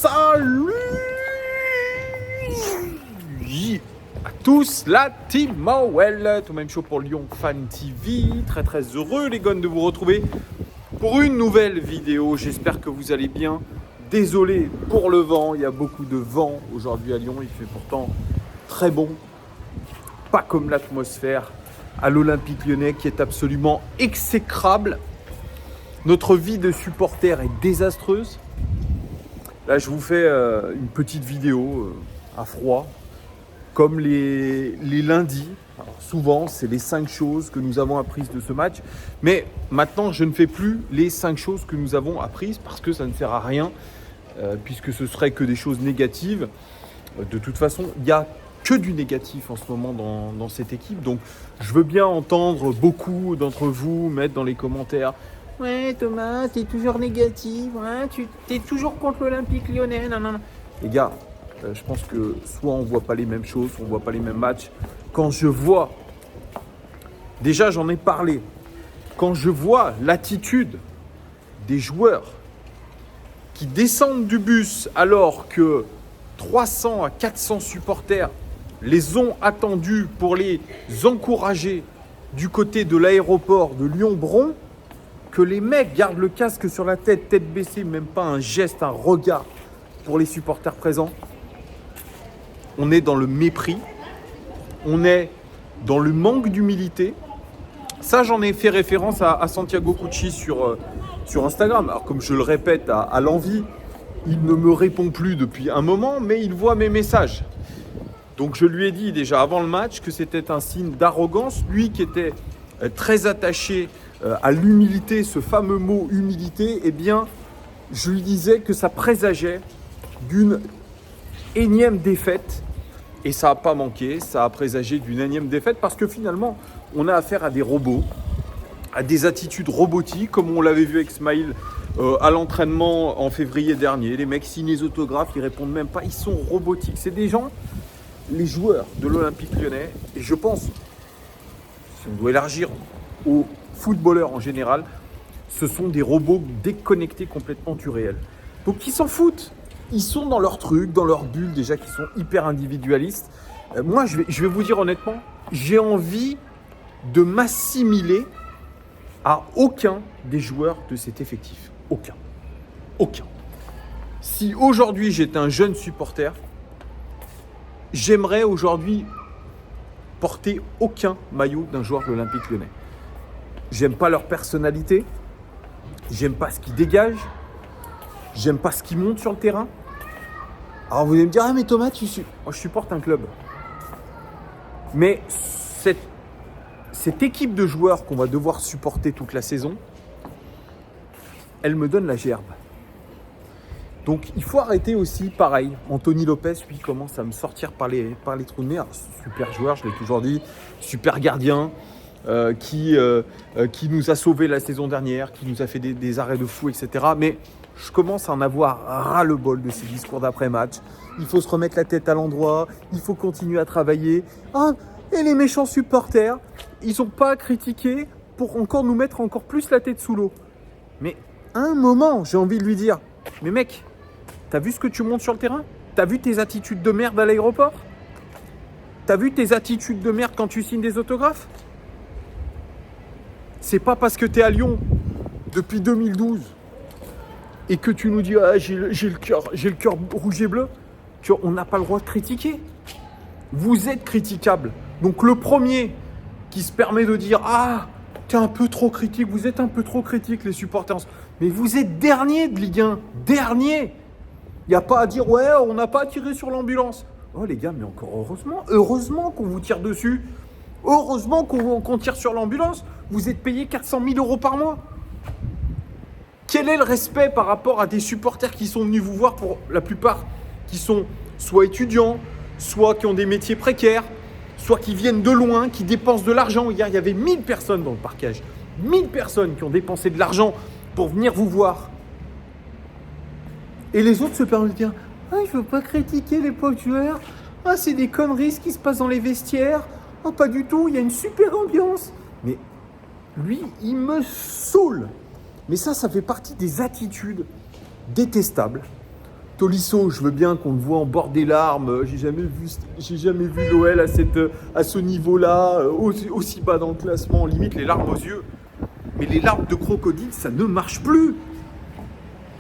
Salut à tous, la team Mawel, tout même chaud pour Lyon Fan TV. Très très heureux les gars de vous retrouver pour une nouvelle vidéo. J'espère que vous allez bien. Désolé pour le vent, il y a beaucoup de vent aujourd'hui à Lyon. Il fait pourtant très bon, pas comme l'atmosphère à l'Olympique Lyonnais qui est absolument exécrable. Notre vie de supporter est désastreuse. Là, je vous fais une petite vidéo à froid, comme les lundis. Alors, souvent, c'est les 5 choses que nous avons apprises de ce match. Mais maintenant, je ne fais plus les 5 choses que nous avons apprises parce que ça ne sert à rien, puisque ce serait que des choses négatives. De toute façon, il n'y a que du négatif en ce moment dans cette équipe. Donc, je veux bien entendre beaucoup d'entre vous mettre dans les commentaires « Ouais, Thomas, t'es toujours négatif, ouais, t'es toujours contre l'Olympique Lyonnais, non. » Les gars, je pense que soit on ne voit pas les mêmes choses, soit on ne voit pas les mêmes matchs. Quand je vois, déjà j'en ai parlé, quand je vois l'attitude des joueurs qui descendent du bus alors que 300 à 400 supporters les ont attendus pour les encourager du côté de l'aéroport de Lyon-Bron, que les mecs gardent le casque sur la tête, tête baissée, même pas un geste, un regard pour les supporters présents. On est dans le mépris, on est dans le manque d'humilité. Ça, j'en ai fait référence à Santiago Cucci sur Instagram. Alors, comme je le répète à l'envi, il ne me répond plus depuis un moment, mais il voit mes messages. Donc, je lui ai dit déjà avant le match que c'était un signe d'arrogance. Lui qui était très attaché à l'humilité, ce fameux mot humilité, eh bien, je lui disais que ça présageait d'une énième défaite. Et ça n'a pas manqué, ça a présagé d'une énième défaite parce que finalement, on a affaire à des robots, à des attitudes robotiques, comme on l'avait vu avec Smaïl à l'entraînement en février dernier. Les mecs signent les autographes, ils répondent même pas, ils sont robotiques. C'est des gens, les joueurs de l'Olympique Lyonnais, et je pense, si on doit élargir aux footballeurs en général, ce sont des robots déconnectés complètement du réel. Donc ils s'en foutent. Ils sont dans leur truc, dans leur bulle déjà, qui sont hyper individualistes. Moi, je vais vous dire honnêtement, j'ai envie de m'assimiler à aucun des joueurs de cet effectif. Aucun. Aucun. Si aujourd'hui j'étais un jeune supporter, j'aimerais aujourd'hui porter aucun maillot d'un joueur de l'Olympique Lyonnais. J'aime pas leur personnalité, j'aime pas ce qu'ils dégagent, j'aime pas ce qu'ils montent sur le terrain. Alors vous allez me dire, ah mais Thomas, moi, je supporte un club. Mais cette équipe de joueurs qu'on va devoir supporter toute la saison, elle me donne la gerbe. Donc il faut arrêter aussi, pareil, Anthony Lopez, lui, commence à me sortir par les trous de nez. Super joueur, je l'ai toujours dit, super gardien, qui nous a sauvés la saison dernière, qui nous a fait des arrêts de fou, etc. Mais je commence à en avoir ras-le-bol de ces discours d'après-match. Il faut se remettre la tête à l'endroit, il faut continuer à travailler. Ah, et les méchants supporters, ils n'ont pas à critiquer pour encore nous mettre encore plus la tête sous l'eau. Mais à un moment, j'ai envie de lui dire, mais mec, t'as vu ce que tu montes sur le terrain ? T'as vu tes attitudes de merde à l'aéroport ? T'as vu tes attitudes de merde quand tu signes des autographes ? C'est pas parce que t'es à Lyon depuis 2012 et que tu nous dis ah, j'ai le cœur rouge et bleu qu'on n'a pas le droit de critiquer. Vous êtes critiquable. Donc le premier qui se permet de dire ah, t'es un peu trop critique, vous êtes un peu trop critique les supporters. Mais vous êtes dernier de Ligue 1, dernier. Il n'y a pas à dire ouais, on n'a pas tiré sur l'ambulance. Oh les gars, mais encore heureusement qu'on vous tire dessus. Heureusement qu'on tire sur l'ambulance. Vous êtes payé 400 000 € par mois. Quel est le respect par rapport à des supporters qui sont venus vous voir pour la plupart, qui sont soit étudiants, soit qui ont des métiers précaires, soit qui viennent de loin, qui dépensent de l'argent. Hier, il y avait 1000 personnes dans le parquage. 1000 personnes qui ont dépensé de l'argent pour venir vous voir. Et les autres se permettent de dire « Ah, il ne faut pas critiquer les pauvres joueurs. Ah, c'est des conneries ce qui se passe dans les vestiaires. Ah, pas du tout, il y a une super ambiance. » Mais lui, il me saoule. Mais ça fait partie des attitudes détestables Tolisso, je veux bien qu'on le voit en bord des larmes. J'ai jamais vu l'OL à ce niveau-là, aussi bas dans le classement, limite les larmes aux yeux. Mais les larmes de crocodile, ça ne marche plus.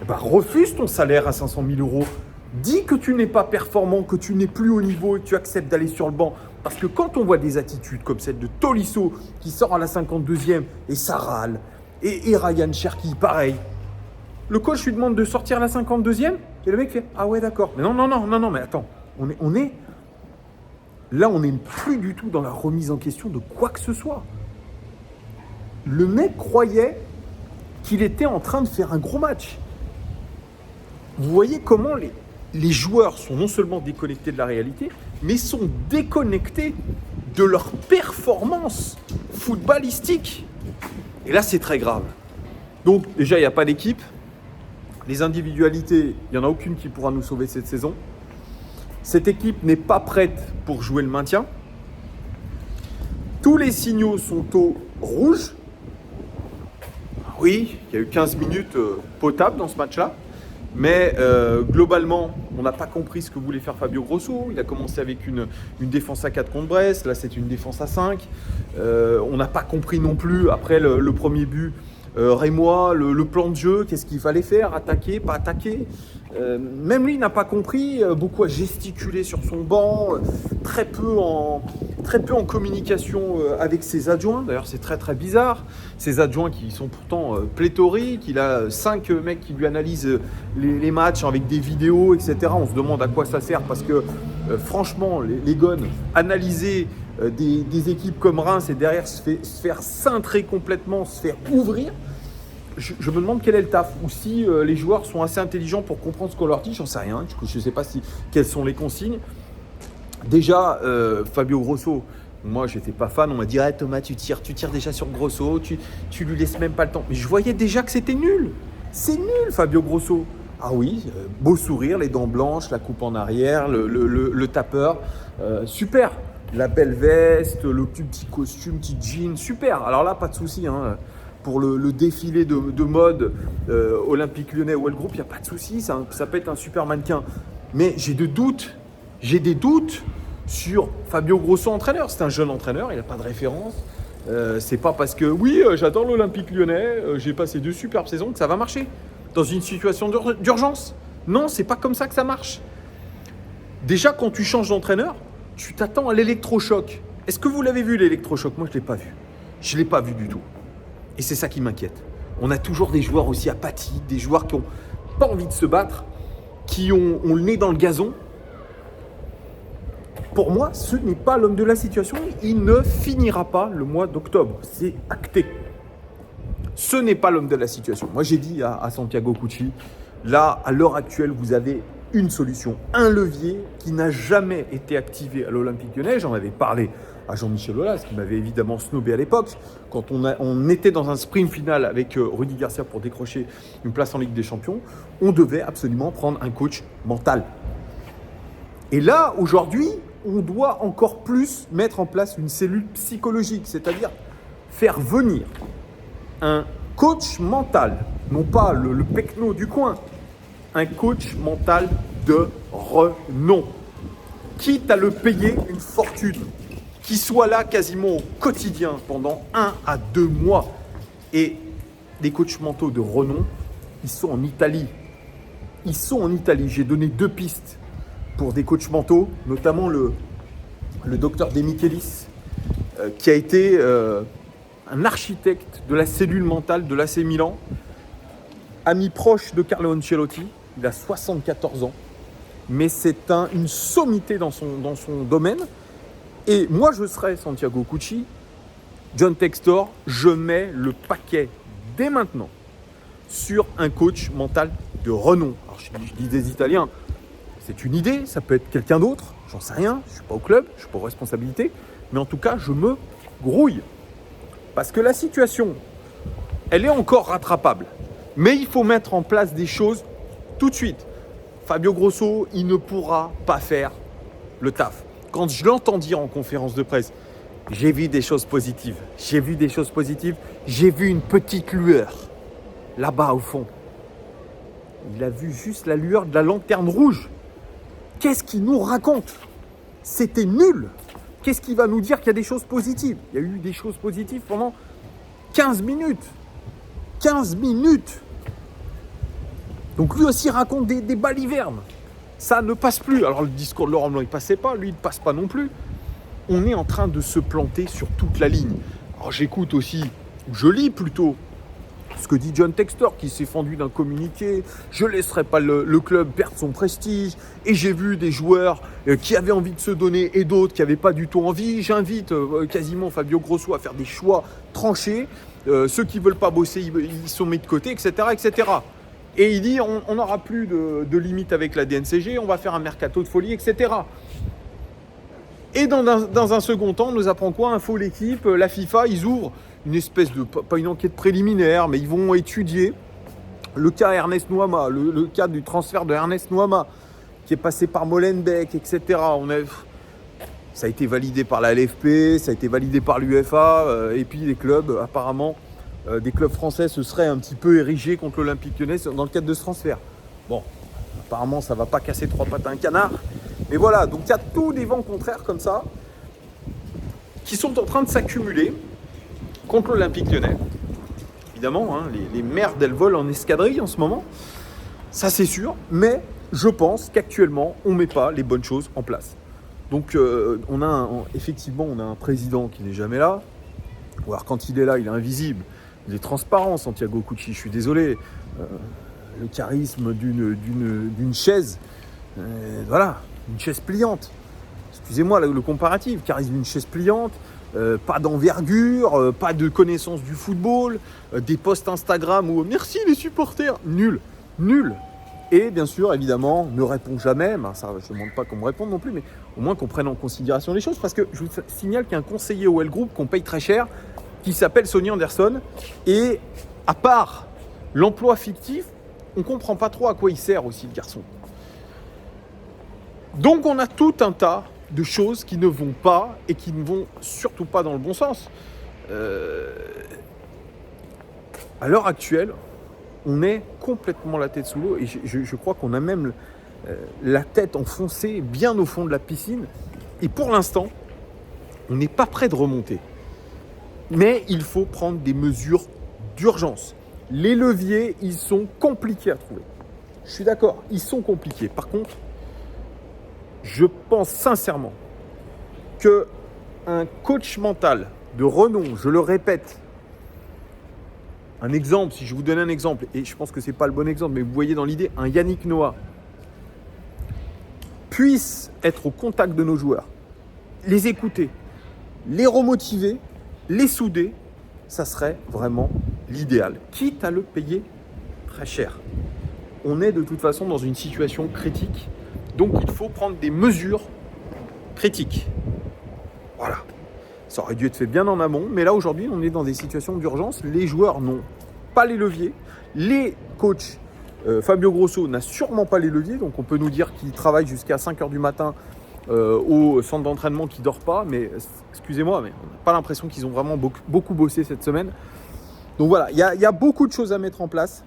Eh ben, refuse ton salaire à 500 000 euros. Dis que tu n'es pas performant, que tu n'es plus au niveau et que tu acceptes d'aller sur le banc. Parce que quand on voit des attitudes comme celle de Tolisso qui sort à la 52e et ça râle, et Ryan Cherki, pareil. Le coach lui demande de sortir à la 52e et le mec fait « Ah ouais, d'accord. » Mais non, mais attends. Là, on n'est plus du tout dans la remise en question de quoi que ce soit. Le mec croyait qu'il était en train de faire un gros match. Vous voyez comment les joueurs sont non seulement déconnectés de la réalité, mais sont déconnectés de leur performance footballistique. Et là, c'est très grave. Donc, déjà, il n'y a pas d'équipe. Les individualités, il n'y en a aucune qui pourra nous sauver cette saison. Cette équipe n'est pas prête pour jouer le maintien. Tous les signaux sont au rouge. Oui, il y a eu 15 minutes potables dans ce match-là. Mais globalement, on n'a pas compris ce que voulait faire Fabio Grosso. Il a commencé avec une défense à 4 contre Brest. Là, c'est une défense à 5. On n'a pas compris non plus, après le premier but, Rémois, le plan de jeu, qu'est-ce qu'il fallait faire, attaquer, pas attaquer. Même lui n'a pas compris, beaucoup à gesticuler sur son banc, très peu en communication avec ses adjoints. D'ailleurs, c'est très très bizarre. Ses adjoints qui sont pourtant pléthoriques, il a 5 mecs qui lui analysent les matchs avec des vidéos, etc. On se demande à quoi ça sert parce que franchement, les Gones, analyser des équipes comme Reims et derrière se faire cintrer complètement, se faire ouvrir. Je me demande quel est le taf, ou si les joueurs sont assez intelligents pour comprendre ce qu'on leur dit, j'en sais rien, je ne sais pas quelles sont les consignes. Déjà, Fabio Grosso, moi j'étais pas fan, on m'a dit ah, Thomas tu tires déjà sur Grosso, tu lui laisses même pas le temps. Mais je voyais déjà que c'était nul, c'est nul Fabio Grosso. Ah oui, beau sourire, les dents blanches, la coupe en arrière, le tapeur, super. La belle veste, le petit costume, petit jean, super. Alors là, pas de souci, hein. Pour le défilé de mode Olympique Lyonnais ou L Group, il n'y a pas de souci, ça peut être un super mannequin. Mais j'ai des doutes sur Fabio Grosso, entraîneur. C'est un jeune entraîneur, il n'a pas de référence. C'est pas parce que, oui, j'adore l'Olympique Lyonnais, j'ai passé 2 superbes saisons que ça va marcher. Dans une situation d'urgence. Non, c'est pas comme ça que ça marche. Déjà, quand tu changes d'entraîneur, tu t'attends à l'électrochoc. Est-ce que vous l'avez vu, l'électrochoc? Moi, je ne l'ai pas vu. Je ne l'ai pas vu du tout. Et c'est ça qui m'inquiète. On a toujours des joueurs aussi apathiques, des joueurs qui n'ont pas envie de se battre, qui ont le nez dans le gazon. Pour moi, ce n'est pas l'homme de la situation. Il ne finira pas le mois d'octobre. C'est acté. Ce n'est pas l'homme de la situation. Moi, j'ai dit à Santiago Cucci, là, à l'heure actuelle, vous avez une solution, un levier qui n'a jamais été activé à l'Olympique Lyonnais. J'en avais parlé à Jean-Michel Aulas, qui m'avait évidemment snobé à l'époque. Quand on était dans un sprint final avec Rudy Garcia pour décrocher une place en Ligue des Champions, on devait absolument prendre un coach mental. Et là, aujourd'hui, on doit encore plus mettre en place une cellule psychologique, c'est-à-dire faire venir un coach mental, non pas le pecno du coin, un coach mental de renom, quitte à le payer une fortune, qui soit là quasiment au quotidien pendant 1 à 2 mois. Et les coachs mentaux de renom, ils sont en Italie. J'ai donné 2 pistes pour des coachs mentaux, notamment le docteur De Michelis, qui a été un architecte de la cellule mentale de l'AC Milan, ami proche de Carlo Ancelotti. Il a 74 ans, mais c'est une sommité dans son domaine. Et moi, je serais Santiago Cucci, John Textor, je mets le paquet dès maintenant sur un coach mental de renom. Alors, je dis des Italiens, c'est une idée, ça peut être quelqu'un d'autre, j'en sais rien, je ne suis pas au club, je ne suis pas aux responsabilités, mais en tout cas, je me grouille. Parce que la situation, elle est encore rattrapable, mais il faut mettre en place des choses tout de suite. Fabio Grosso, il ne pourra pas faire le taf. Quand je l'entends dire en conférence de presse, j'ai vu des choses positives. J'ai vu une petite lueur là-bas au fond. Il a vu juste la lueur de la lanterne rouge. Qu'est-ce qu'il nous raconte? C'était nul. Qu'est-ce qu'il va nous dire qu'il y a des choses positives? Il y a eu des choses positives pendant 15 minutes. 15 minutes. Donc lui aussi raconte des balivernes. Ça ne passe plus. Alors le discours de Laurent Blanc, il ne passait pas. Lui, il ne passe pas non plus. On est en train de se planter sur toute la ligne. Alors j'écoute aussi, ou je lis plutôt, ce que dit John Textor, qui s'est fendu d'un communiqué. Je ne laisserai pas le club perdre son prestige. Et j'ai vu des joueurs qui avaient envie de se donner et d'autres qui n'avaient pas du tout envie. J'invite quasiment Fabio Grosso à faire des choix tranchés. Ceux qui ne veulent pas bosser, ils sont mis de côté, etc. etc. Et il dit, on n'aura plus de limite avec la DNCG, on va faire un mercato de folie, etc. Et dans un second temps, on nous apprend quoi? Info l'équipe, la FIFA, ils ouvrent une espèce de, pas une enquête préliminaire, mais ils vont étudier le cas Ernest Nuama, le cas du transfert de Ernest Nuama, qui est passé par Molenbeek, etc. Ça a été validé par la LFP, ça a été validé par l'UEFA, et puis les clubs, apparemment, des clubs français se seraient un petit peu érigés contre l'Olympique Lyonnais dans le cadre de ce transfert. Bon, apparemment, ça ne va pas casser trois pattes à un canard. Mais voilà, donc il y a tous des vents contraires comme ça qui sont en train de s'accumuler contre l'Olympique Lyonnais. Évidemment, hein, les merdes, elles volent en escadrille en ce moment. Ça, c'est sûr. Mais je pense qu'actuellement, on ne met pas les bonnes choses en place. Donc, effectivement, on a un président qui n'est jamais là. Ou alors, quand il est là, il est invisible. Il est transparent, Santiago Cucci, je suis désolé. Le charisme d'une chaise, voilà, une chaise pliante. Excusez-moi le comparatif, charisme d'une chaise pliante, pas d'envergure, pas de connaissance du football, des posts Instagram où merci les supporters, nul. Et bien sûr, évidemment, ne répond jamais, ça, je ne demande pas qu'on me réponde non plus, mais au moins qu'on prenne en considération les choses, parce que je vous signale qu'il y a un conseiller au L Group qu'on paye très cher, qui s'appelle Sonny Anderson, et à part l'emploi fictif, on ne comprend pas trop à quoi il sert aussi le garçon. Donc on a tout un tas de choses qui ne vont pas et qui ne vont surtout pas dans le bon sens. À l'heure actuelle, on est complètement la tête sous l'eau et je crois qu'on a même la tête enfoncée bien au fond de la piscine. Et pour l'instant, on n'est pas prêt de remonter. Mais il faut prendre des mesures d'urgence. Les leviers, ils sont compliqués à trouver. Je suis d'accord, ils sont compliqués. Par contre, je pense sincèrement qu'un coach mental de renom, je le répète, un exemple, si je vous donne un exemple, et je pense que ce n'est pas le bon exemple, mais vous voyez dans l'idée, un Yannick Noah puisse être au contact de nos joueurs, les écouter, les remotiver, les souder, ça serait vraiment l'idéal, quitte à le payer très cher. On est de toute façon dans une situation critique, donc il faut prendre des mesures critiques. Voilà. Ça aurait dû être fait bien en amont, mais là aujourd'hui on est dans des situations d'urgence. Les joueurs n'ont pas les leviers. Les coachs, Fabio Grosso n'a sûrement pas les leviers, donc on peut nous dire qu'il travaille jusqu'à 5h du matin au centre d'entraînement, qui ne dort pas, mais excusez-moi, mais on n'a pas l'impression qu'ils ont vraiment beaucoup bossé cette semaine. Donc voilà, il y a beaucoup de choses à mettre en place.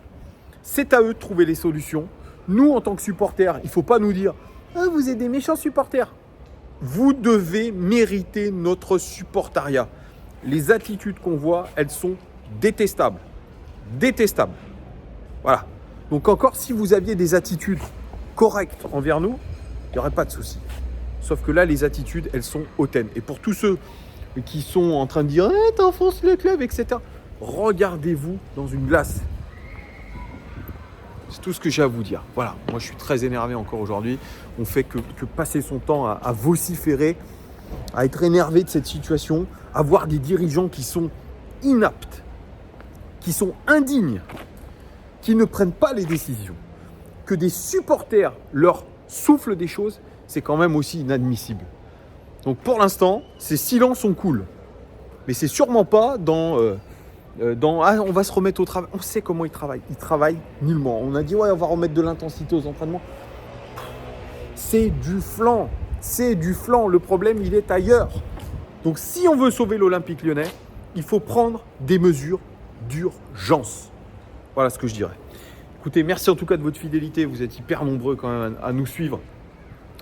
C'est à eux de trouver les solutions. Nous, en tant que supporters, il ne faut pas nous dire « Ah, vous êtes des méchants supporters ». Vous devez mériter notre supportariat. Les attitudes qu'on voit, elles sont détestables. Détestables. Voilà. Donc encore, si vous aviez des attitudes correctes envers nous, il n'y aurait pas de souci. Sauf que là, les attitudes, elles sont hautaines. Et pour tous ceux qui sont en train de dire « t'enfonces le club, etc. » Regardez-vous dans une glace. C'est tout ce que j'ai à vous dire. Voilà, moi je suis très énervé encore aujourd'hui. On fait que passer son temps à vociférer, à être énervé de cette situation, à voir des dirigeants qui sont inaptes, qui sont indignes, qui ne prennent pas les décisions, que des supporters leur soufflent des choses, c'est quand même aussi inadmissible. Donc pour l'instant, ces silences sont cool. Mais c'est sûrement pas dans on va se remettre au travail. On sait comment ils travaillent. Ils travaillent nullement. On a dit ouais, on va remettre de l'intensité aux entraînements. C'est du flan. C'est du flan. Le problème, il est ailleurs. Donc si on veut sauver l'Olympique Lyonnais, il faut prendre des mesures d'urgence. Voilà ce que je dirais. Écoutez, merci en tout cas de votre fidélité. Vous êtes hyper nombreux quand même à nous suivre,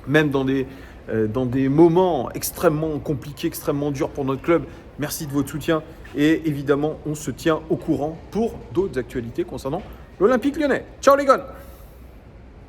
même dans des moments extrêmement compliqués, extrêmement durs pour notre club. Merci de votre soutien. Et évidemment, on se tient au courant pour d'autres actualités concernant l'Olympique Lyonnais. Ciao les gars!